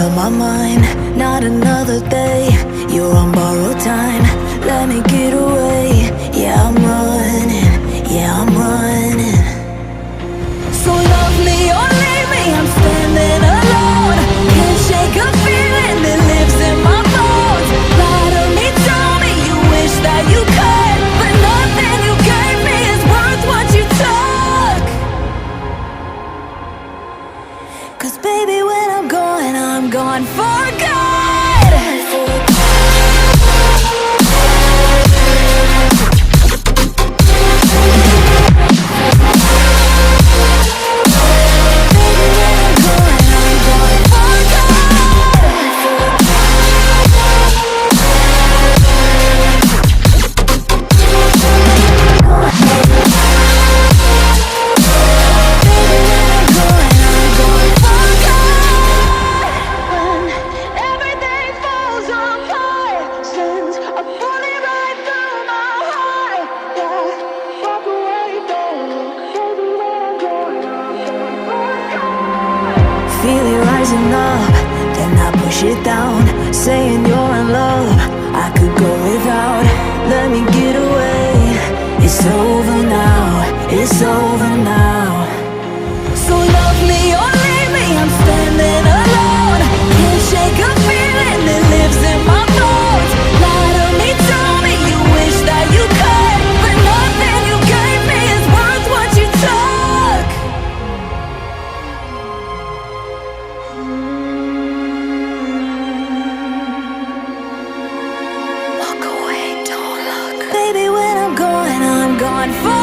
up my mind, not another day. You're on borrowed time, let me get away. Yeah, I'm running, yeah, I'm running. So love me or leave me, I'm standing alone. Can't shake a feeling that lives in my bones. Lie to me, tell me you wish that you could, but nothing you gave me is worth what you took. 'Cause baby, when I'm gone for good. Feel it rising up, then I push it down, saying you're in love, I could go without. Let me get away. It's over now, it's over now. So love me or leave me, I'm standing alone. Can't shake a feeling that lives in my bones. Lie to me, tell me you wish that you could, but nothing you gave me is worth what you took. Walk away, don't look. Baby, when I'm gone for